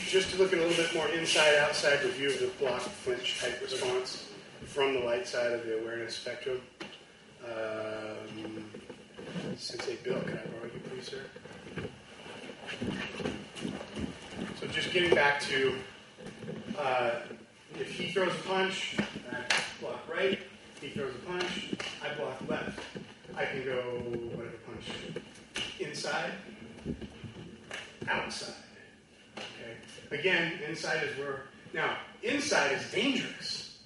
Just to look at a little bit more inside-outside review of the block flinch type response from the light side of the awareness spectrum. Sensei Bill, can I borrow you please, sir? So just getting back to, if he throws a punch, I block right. If he throws a punch, I block left. I can go, whatever punch, inside, outside. Okay. Again, inside is where, now, inside is dangerous.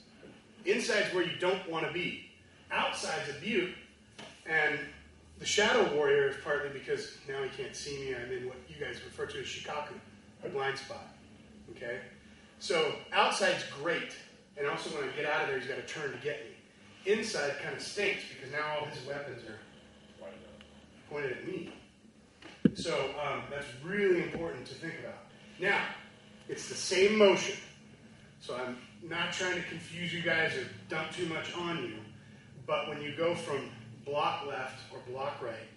Inside is where you don't want to be. Outside's a beaut, and the Shadow Warrior is partly because now he can't see me. I'm in what you guys refer to as shikaku, a blind spot. Okay? So outside's great, and also when I get out of there, he's got to turn to get me. Inside kind of stinks because now all his weapons are pointed at me. So that's really important to think about. Now, it's the same motion. So I'm not trying to confuse you guys or dump too much on you, but when you go from block left or block right,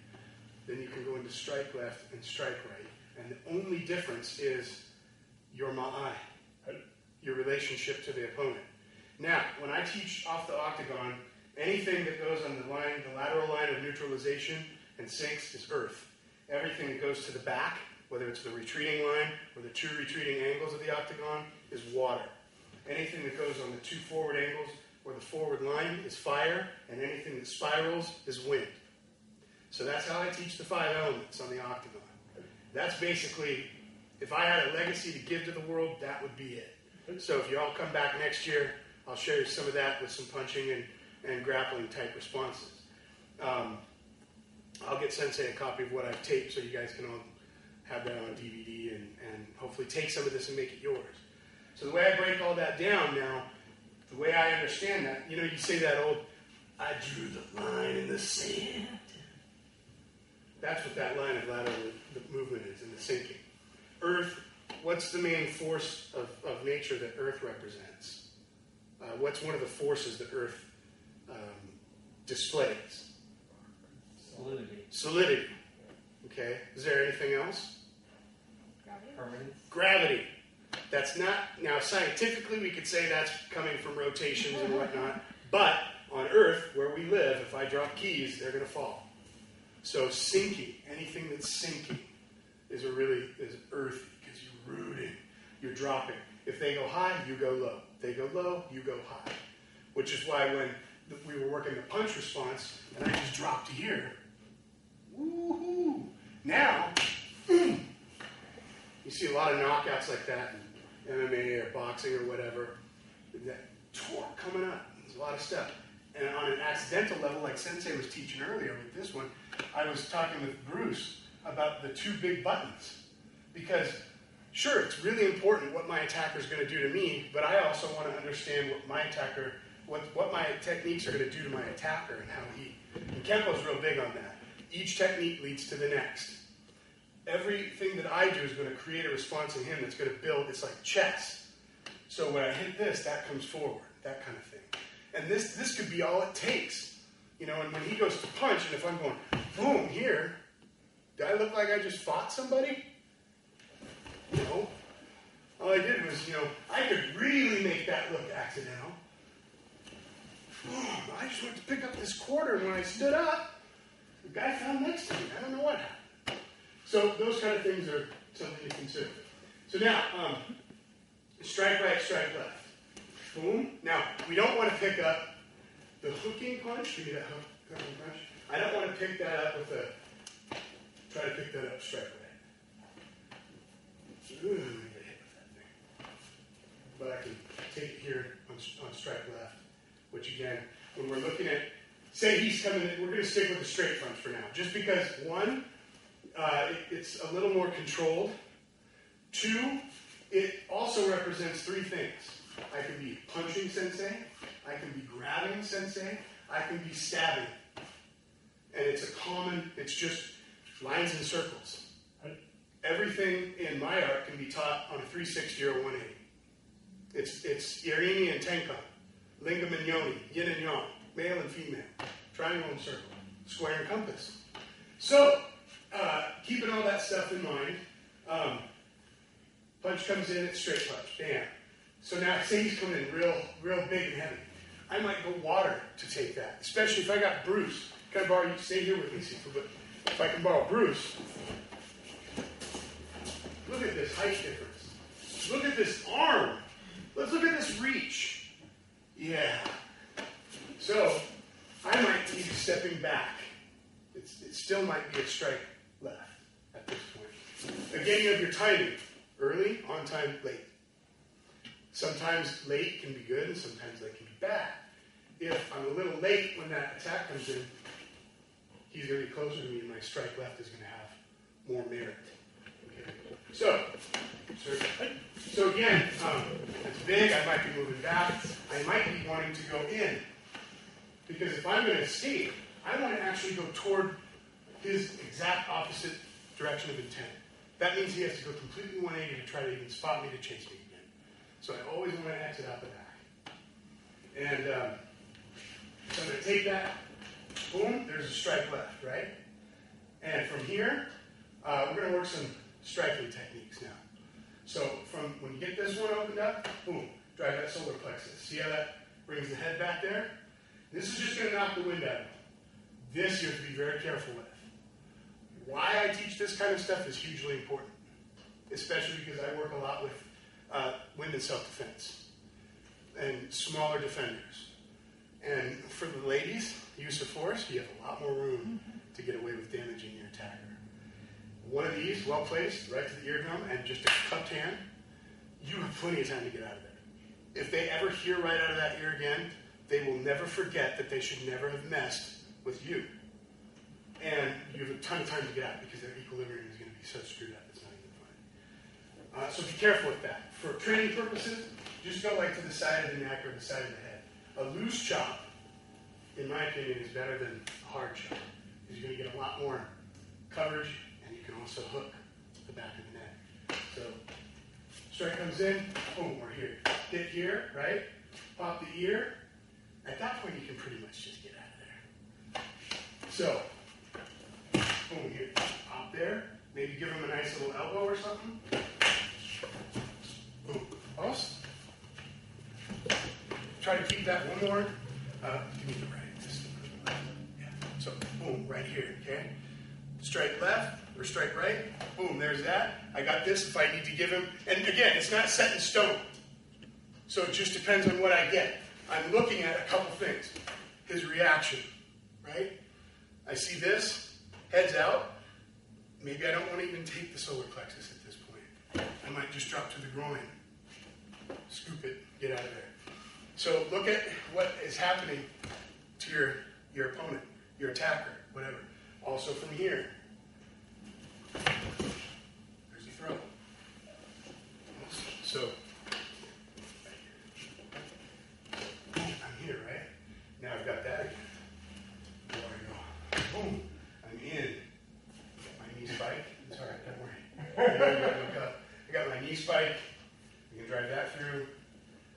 then you can go into strike left and strike right. And the only difference is your ma'ai, your relationship to the opponent. Now, when I teach off the octagon, anything that goes on the line, the lateral line of neutralization and sinks is earth. Everything that goes to the back, whether it's the retreating line or the two retreating angles of the octagon, is water. Anything that goes on the two forward angles or the forward line is fire, and anything that spirals is wind. So that's how I teach the 5 elements on the octagon. That's basically, if I had a legacy to give to the world, that would be it. So if you all come back next year, I'll show you some of that with some punching and grappling type responses. I'll get Sensei a copy of what I've taped so you guys can all have that on DVD and hopefully take some of this and make it yours. So the way I break all that down now, the way I understand that, you know, you say that old, I drew the line in the sand. That's what that line of lateral movement is, in the sinking. Earth, what's the main force of nature that Earth represents? What's one of the forces that Earth displays? Solidity. Okay. Is there anything else? Gravity. Permanence. Gravity. That's not, now scientifically we could say that's coming from rotations and whatnot, but on Earth, where we live, if I drop keys, they're going to fall. So sinking, anything that's sinking is Earth, because you're rooting, you're dropping. If they go high, you go low. They go low, you go high. Which is why when we were working the punch response, and I just dropped to here, woohoo! Now, you see a lot of knockouts like that in MMA or boxing or whatever. That torque coming up. There's a lot of stuff. And on an accidental level, like Sensei was teaching earlier with this one, I was talking with Bruce about the 2 big buttons. Because, sure, it's really important what my attacker is going to do to me, but I also want to understand what my attacker, what my techniques are going to do to my attacker and how he... And Kempo's real big on that. Each technique leads to the next. Everything that I do is going to create a response in him that's going to build, it's like chess. So when I hit this, that comes forward, that kind of thing. And this could be all it takes. You know, and when he goes to punch, and if I'm going, boom, here, do I look like I just fought somebody? No. All I did was, you know, I could really make that look accidental. Boom, I just went to pick up this quarter, and when I stood up, the guy fell next to me. I don't know what happened. So those kind of things are something to consider. So now, strike right, strike left. Boom. Now, we don't want to pick up the hooking punch. Give me that hooking punch. I don't want to pick that up with try to pick that up strike right. Ooh, I'm going to get hit with that thing. But I can take it here on strike left, which again, when we're looking at, say he's coming in, we're going to stick with the straight punch for now. Just because, one, it's a little more controlled. 2, it also represents 3 things. I can be punching sensei, I can be grabbing sensei, I can be stabbing. And it's it's just lines and circles. Everything in my art can be taught on a 360 or 180. It's Irini and Tenkan, Lingam and Yoni, yin and yang, male and female, triangle and circle, square and compass. So, keeping all that stuff in mind, punch comes in, it's straight punch, bam. So now, say he's coming in real big and heavy. I might go water to take that, especially if I got Bruce. Can I borrow you? Stay here with me, Sifu, but if I can borrow Bruce, look at this height difference. Look at this arm. Let's look at this reach. Yeah. So, I might need stepping back. It still might be a strike left at this point. Again, you have your timing. Early, on time, late. Sometimes late can be good, and sometimes late can be bad. If I'm a little late when that attack comes in, he's going to be closer to me, and my strike left is going to have more merit. Okay. So again, it's big. I might be moving back. I might be wanting to go in. Because if I'm going to escape, I want to actually go toward his exact opposite direction of intent. That means he has to go completely 180 to try to even spot me to chase me again. So I always want to exit out the back. And so I'm going to take that. Boom, there's a strike left, right? And from here, we're going to work some striking techniques now. So from when you get this one opened up, boom, drive that solar plexus. See how that brings the head back there? This is just going to knock the wind out of you. This you have to be very careful with. Why I teach this kind of stuff is hugely important, especially because I work a lot with women self-defense and smaller defenders. And for the ladies, use of force, you have a lot more room to get away with damaging your attacker. One of these, well placed, right to the eardrum, and just a cupped hand, you have plenty of time to get out of there. If they ever hear right out of that ear again, they will never forget that they should never have messed with you. And you have a ton of time to get out because their equilibrium is going to be so screwed up it's not even funny. So be careful with that. For training purposes, just go like to the side of the neck or the side of the head. A loose chop, in my opinion, is better than a hard chop because you're going to get a lot more coverage and you can also hook the back of the neck. So strike comes in, boom, we're here. Hit here, right? Pop the ear. At that point, you can pretty much just get out of there. So, boom, here, pop there. Maybe give him a nice little elbow or something. Boom, pulse. Try to keep that one more. Give me the right. Yeah. So, boom, right here, okay? Strike left or strike right. Boom, there's that. I got this if I need to give him. And again, it's not set in stone. So it just depends on what I get. I'm looking at a couple things. His reaction, right? I see this, heads out. Maybe I don't want to even take the solar plexus at this point. I might just drop to the groin, scoop it, get out of there. So look at what is happening to your opponent, your attacker, whatever. Also from here. There's the throw. So I'm here, right? Now I've got that again. There we go. Boom. I'm in. My knee spike. It's all right, don't worry. I got my knee spike. You can drive that through.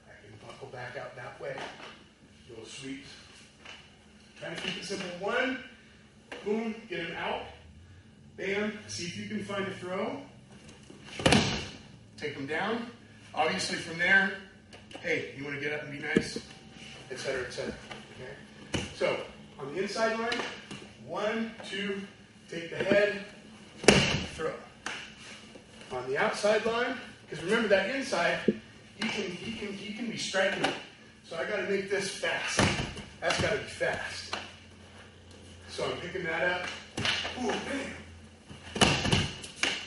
I can buckle back out that way. Little sweeps. Trying to keep it simple. One. Boom. Get him out. Bam. See if you can find a throw. Take him down. Obviously from there, hey, you want to get up and be nice, etc., etc. Okay? So, on the inside line, 1, 2, take the head, throw. On the outside line, because remember that inside, he can be striking me. So I got to make this fast. That's got to be fast. So I'm picking that up. Ooh, bam.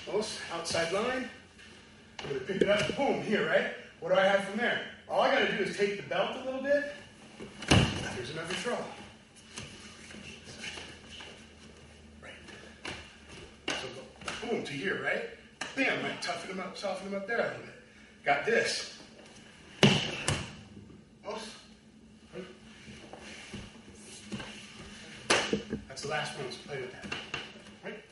Close, outside line. I'm going to pick it up. Boom, here, right? What do I have from there? All I got to do is take the belt a little bit. Here's another throw. Right. So go, boom, to here, right? Bam, I toughen him up, soften him up there a little bit. Got this. Oops. That's the last one, so play with that. Right?